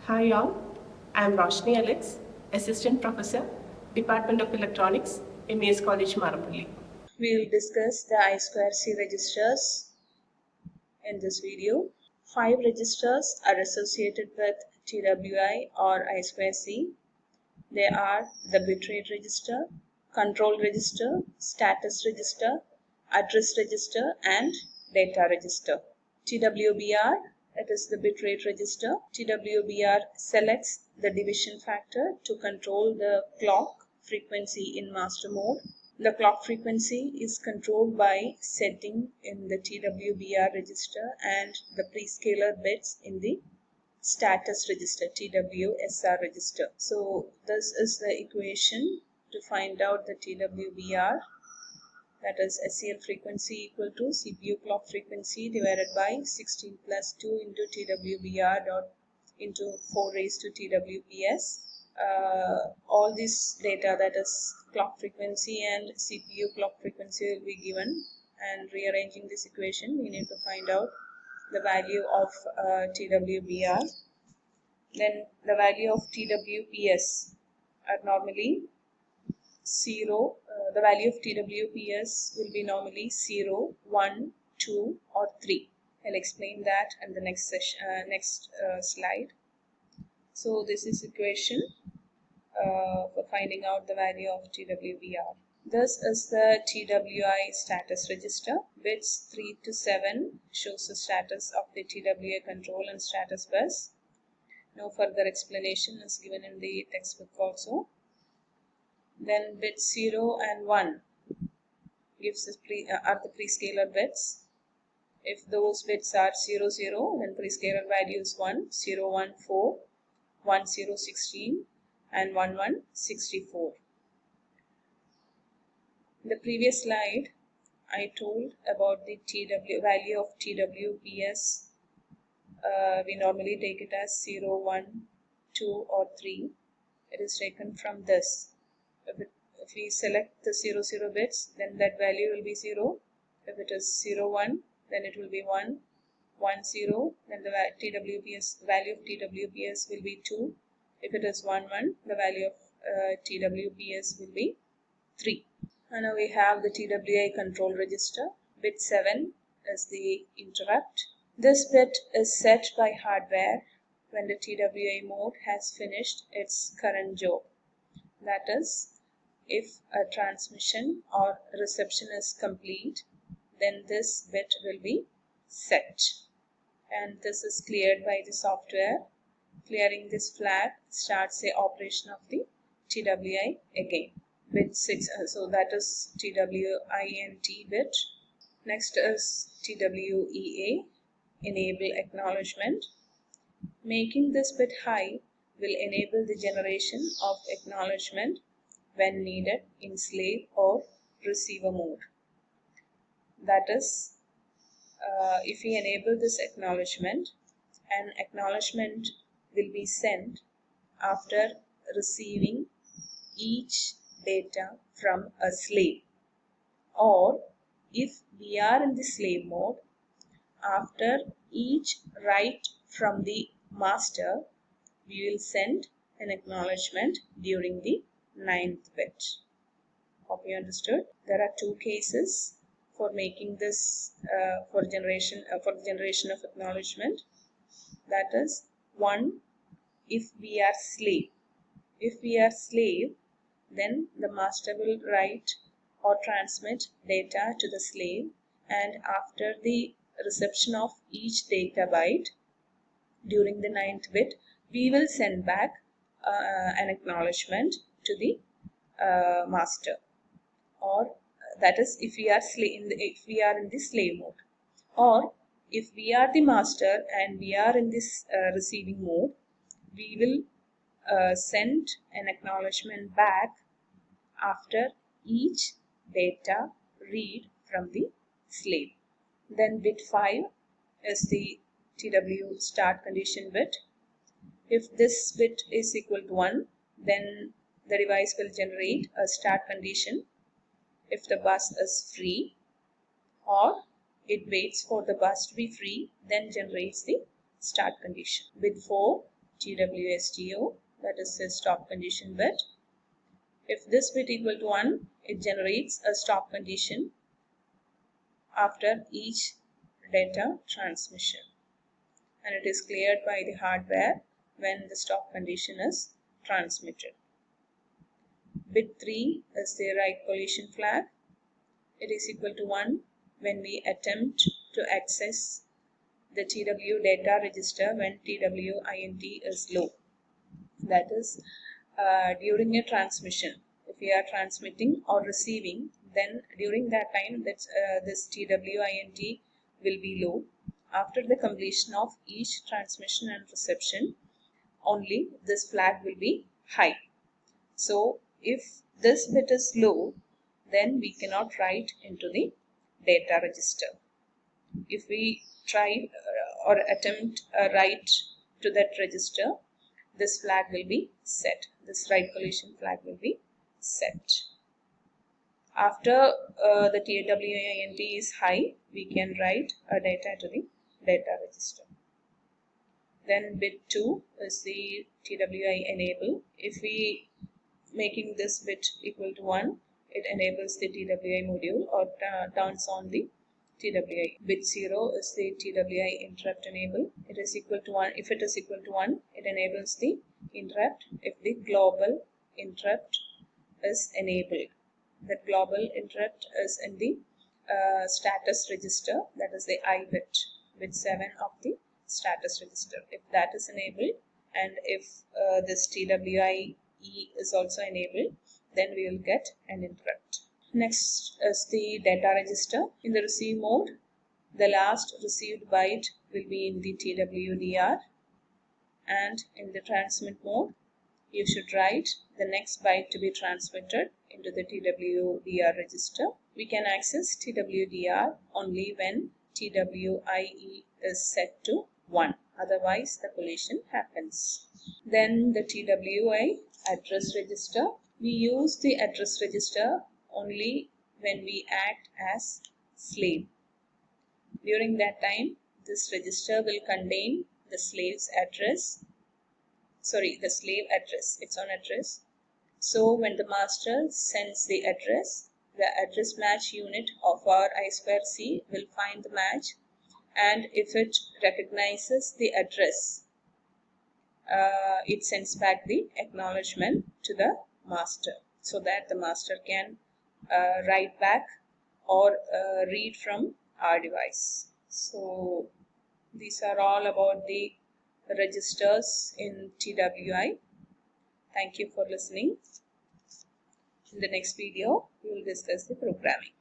Hi all, I am Roshni Alex, Assistant Professor, Department of Electronics, MES College, Marampally. We will discuss the I2C registers in this video. 5 registers are associated with TWI or I2C. They are the bitrate register, control register, status register, address register, and data register. TWBR, it is the bitrate register. TWBR selects the division factor to control the clock frequency in master mode. The clock frequency is controlled by setting in the TWBR register and the prescaler bits in the status register, TWSR register. So this is the equation to find out the TWBR, that is SCL frequency equal to CPU clock frequency divided by 16 plus 2 into TWBR dot into 4 raised to TWPS. All this data, that is clock frequency and CPU clock frequency, will be given, and rearranging this equation we need to find out the value of TWBR. Then the value of TWPS are normally 0. The value of TWPS will be normally 0, 1, 2 or 3. I'll explain that in the next slide. So this is equation for finding out the value of TWBR. This is the TWI status register. Bits 3 to 7 shows the status of the TWI control and status bus. No further explanation is given in the textbook also. Then bits 0 and 1 gives are the prescaler bits. If those bits are 0, 0, then prescaler value is 1, 0, 1, 4, 1, 0, 16 and 1, 1, 64. In the previous slide, I told about the value of TWPS. We normally take it as 0, 1, 2 or 3. It is taken from this. If we select the 0, 0 bits, then that value will be 0. If it is 0, 1, then it will be 1, 1, 0, then the value of TWPS will be 2. If it is 1, 1, the value of TWPS will be 3. And now we have the TWI control register. Bit 7 is the interrupt. This bit is set by hardware when the TWI mode has finished its current job. That is, if a transmission or reception is complete, then this bit will be set. And this is cleared by the software. Clearing this flag starts the operation of the TWI again. Bit 6, so that is TWINT bit. Next is TWEA, enable acknowledgement. Making this bit high will enable the generation of acknowledgement when needed in slave or receiver mode. That is, if we enable this acknowledgement, an acknowledgement will be sent after receiving each data from a slave, or if we are in the slave mode, after each write from the master, we will send an acknowledgement during the 9th bit. Hope you understood. There are 2 cases for making this for the generation of acknowledgement. That is, 1, if we are slave. If we are slave, then the master will write or transmit data to the slave, and after the reception of each data byte during the 9th bit, we will send back an acknowledgement to the master. Or that is, if we are in the slave mode. Or if we are the master and we are in this receiving mode, we will send an acknowledgement back after each data read from the slave. Then bit 5 is the TW start condition bit. If this bit is equal to 1, then the device will generate a start condition if the bus is free, or it waits for the bus to be free, then generates the start condition. Bit 4 TWSTO, that is the stop condition bit. If this bit equal to 1, it generates a stop condition after each data transmission, and it is cleared by the hardware when the stop condition is transmitted. Bit 3 is the write collision flag. It is equal to 1 when we attempt to access the TW data register when TWINT is low. That is, during a transmission, if we are transmitting or receiving, then during that time this TWINT will be low. After the completion of each transmission and reception, only this flag will be high. So if this bit is low, then we cannot write into the data register. If we try or attempt a write to that register, this flag will be set. This write collision flag will be set. After the TWINT is high, we can write a data to the data register. Then bit 2 is the TWI enable. If we making this bit equal to 1, it enables the TWI module or turns on the TWI. Bit 0 is the TWI interrupt enable. It is equal to 1. If it is equal to 1, it enables the interrupt if the global interrupt is enabled. The global interrupt is in the status register, that is the I bit, bit 7 of the status register. If that is enabled, and if this TWI is also enabled, then we will get an interrupt. Next is the data register. In the receive mode, the last received byte will be in the TWDR, and in the transmit mode, you should write the next byte to be transmitted into the TWDR register. We can access TWDR only when TWIE is set to 1. Otherwise, the collision happens. Then the TWI address register. We use the address register only when we act as slave. During that time, this register will contain the slave's address. The slave address, its own address. So when the master sends the address match unit of our I2C will find the match, and if it recognizes the address, it sends back the acknowledgement to the master, so that the master can write back or read from our device. So these are all about the registers in TWI. Thank you for listening. In the next video, we will discuss the programming.